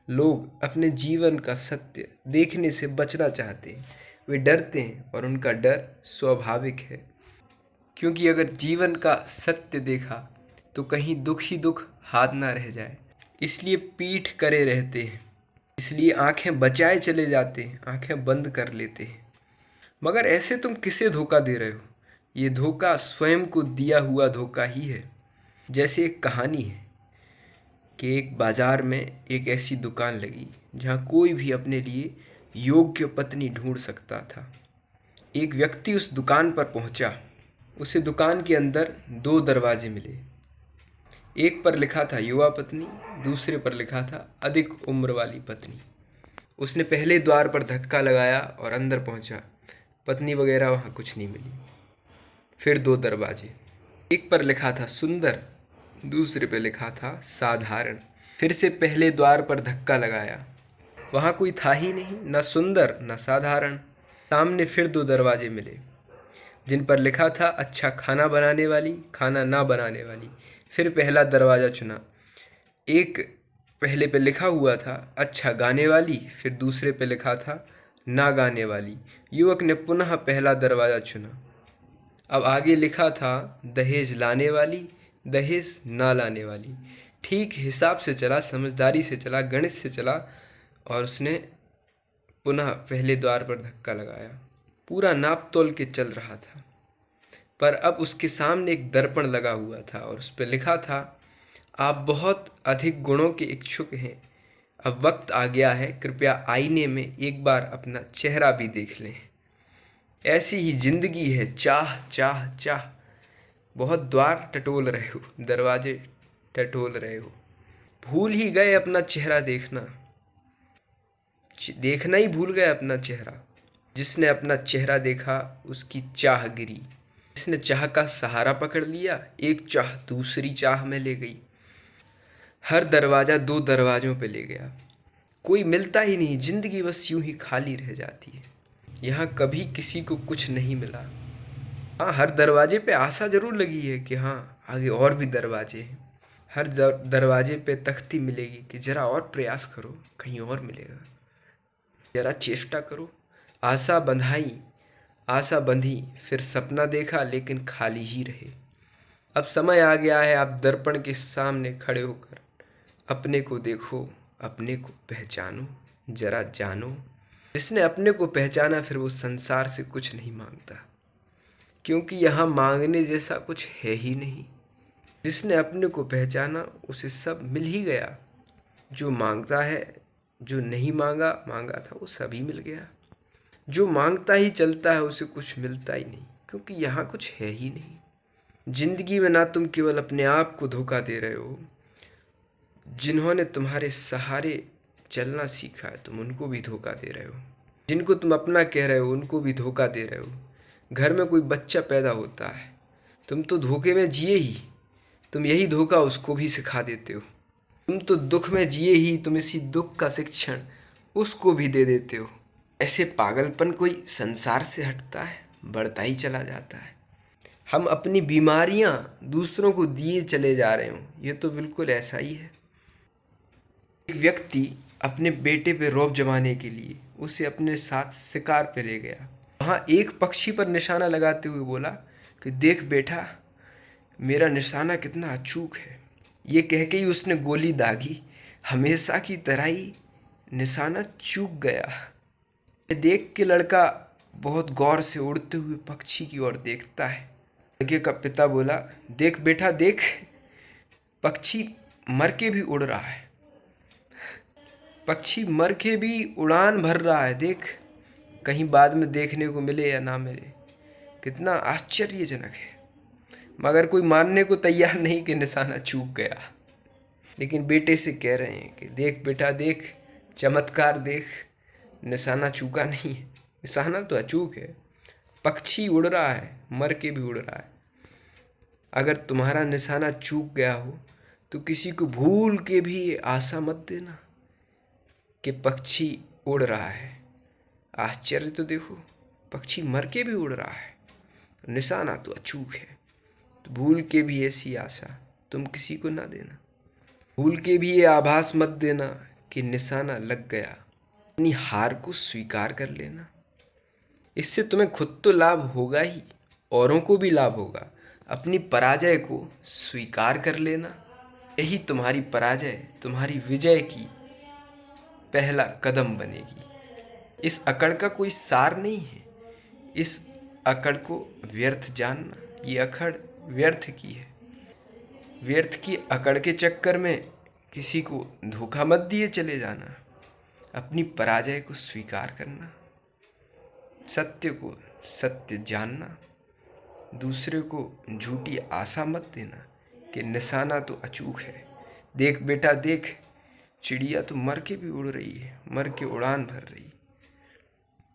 लोग अपने जीवन का सत्य देखने से बचना चाहते हैं। वे डरते हैं और उनका डर स्वाभाविक है, क्योंकि अगर जीवन का सत्य देखा तो कहीं दुख ही दुख हाथ ना रह जाए। इसलिए पीठ करे रहते हैं, इसलिए आंखें बचाए चले जाते हैं, आंखें बंद कर लेते हैं। मगर ऐसे तुम किसे धोखा दे रहे हो? ये धोखा स्वयं को दिया हुआ धोखा ही है। जैसे एक कहानी है कि एक बाजार में एक ऐसी दुकान लगी जहाँ कोई भी अपने लिए योग्य पत्नी ढूंढ सकता था। एक व्यक्ति उस दुकान पर पहुंचा। उसे दुकान के अंदर दो दरवाजे मिले। एक पर लिखा था युवा पत्नी, दूसरे पर लिखा था अधिक उम्र वाली पत्नी। उसने पहले द्वार पर धक्का लगाया और अंदर पहुंचा। पत्नी वगैरह वहाँ कुछ नहीं मिली। फिर दो दरवाजे, एक पर लिखा था सुंदर, दूसरे पर लिखा था साधारण। फिर से पहले द्वार पर धक्का लगाया, वहाँ कोई था ही नहीं, न सुंदर न साधारण। सामने फिर दो दरवाजे मिले जिन पर लिखा था अच्छा खाना बनाने वाली, खाना ना बनाने वाली। फिर पहला दरवाज़ा चुना। एक पहले पे लिखा हुआ था अच्छा गाने वाली, फिर दूसरे पे लिखा था ना गाने वाली। युवक ने पुनः पहला दरवाज़ा चुना। अब आगे लिखा था दहेज लाने वाली, दहेज ना लाने वाली। ठीक हिसाब से चला, समझदारी से चला, गणित से चला और उसने पुनः पहले द्वार पर धक्का लगाया। पूरा नाप तोल के चल रहा था, पर अब उसके सामने एक दर्पण लगा हुआ था और उस पर लिखा था आप बहुत अधिक गुणों के इच्छुक हैं। अब वक्त आ गया है, कृपया आईने में एक बार अपना चेहरा भी देख लें। ऐसी ही जिंदगी है, चाह चाह चाह। बहुत द्वार टटोल रहे हो, दरवाजे टटोल रहे हो, भूल ही गए अपना चेहरा देखना। देखना ही भूल गए अपना चेहरा। जिसने अपना चेहरा देखा उसकी चाह गिरी। जिसने चाह का सहारा पकड़ लिया, एक चाह दूसरी चाह में ले गई। हर दरवाज़ा दो दरवाज़ों पे ले गया। कोई मिलता ही नहीं, जिंदगी बस यूं ही खाली रह जाती है। यहाँ कभी किसी को कुछ नहीं मिला। हाँ, हर दरवाजे पे आशा जरूर लगी है कि हाँ आगे और भी दरवाजे हैं। हर दरवाजे पे तख्ती मिलेगी कि जरा और प्रयास करो, कहीं और मिलेगा, जरा चेष्टा करो। आशा बंधाई, आशा बंधी, फिर सपना देखा लेकिन खाली ही रहे। अब समय आ गया है, आप दर्पण के सामने खड़े होकर अपने को देखो, अपने को पहचानो, जरा जानो। जिसने अपने को पहचाना फिर वो संसार से कुछ नहीं मांगता, क्योंकि यहाँ मांगने जैसा कुछ है ही नहीं। जिसने अपने को पहचाना उसे सब मिल ही गया। जो मांगता है, जो नहीं मांगा था वो सभी मिल गया। जो मांगता ही चलता है उसे कुछ मिलता ही नहीं, क्योंकि यहाँ कुछ है ही नहीं। जिंदगी में ना तुम केवल अपने आप को धोखा दे रहे हो, जिन्होंने तुम्हारे सहारे चलना सीखा है तुम उनको भी धोखा दे रहे हो। जिनको तुम अपना कह रहे हो उनको भी धोखा दे रहे हो। घर में कोई बच्चा पैदा होता है, तुम तो धोखे में जिए ही, तुम यही धोखा उसको भी सिखा देते हो। तुम तो दुख में जिए ही, तुम इसी दुख का शिक्षण उसको भी दे देते हो। ऐसे पागलपन कोई संसार से हटता है, बढ़ता ही चला जाता है। हम अपनी बीमारियां दूसरों को दिए चले जा रहे हो, ये तो बिल्कुल ऐसा ही है। एक व्यक्ति अपने बेटे पे रौब जमाने के लिए उसे अपने साथ शिकार पे ले गया। वहाँ एक पक्षी पर निशाना लगाते हुए बोला कि देख बेटा, मेरा निशाना कितना अचूक है। ये कह के ही उसने गोली दागी। हमेशा की तरह ही निशाना चूक गया। ये देख के लड़का बहुत गौर से उड़ते हुए पक्षी की ओर देखता है। लड़के का पिता बोला, देख बेटा देख, पक्षी मर के भी उड़ रहा है, पक्षी मर के भी उड़ान भर रहा है, देख कहीं बाद में देखने को मिले या ना मिले। कितना आश्चर्यजनक है। मगर कोई मानने को तैयार नहीं कि निशाना चूक गया। लेकिन बेटे से कह रहे हैं कि देख बेटा देख, चमत्कार देख, निशाना चूका नहीं है, निशाना तो अचूक है। पक्षी उड़ रहा है, मर के भी उड़ रहा है। अगर तुम्हारा निशाना चूक गया हो तो किसी को भूल के भी आशा मत देना कि पक्षी उड़ रहा है। आश्चर्य तो देखो, पक्षी मर के भी उड़ रहा है, निशाना तो अचूक है। तो भूल के भी ऐसी आशा तुम किसी को ना देना। भूल के भी ये आभास मत देना कि निशाना लग गया। अपनी हार को स्वीकार कर लेना। इससे तुम्हें खुद तो लाभ होगा ही, औरों को भी लाभ होगा। अपनी पराजय को स्वीकार कर लेना, यही तुम्हारी पराजय तुम्हारी विजय की पहला कदम बनेगी। इस अकड़ का कोई सार नहीं है। इस अकड़ को व्यर्थ जानना, ये अकड़ व्यर्थ की है। व्यर्थ की अकड़ के चक्कर में किसी को धोखा मत दिए चले जाना। अपनी पराजय को स्वीकार करना, सत्य को सत्य जानना, दूसरे को झूठी आशा मत देना कि निशाना तो अचूक है। देख बेटा देख, चिड़िया तो मर के भी उड़ रही है, मर के उड़ान भर रही है।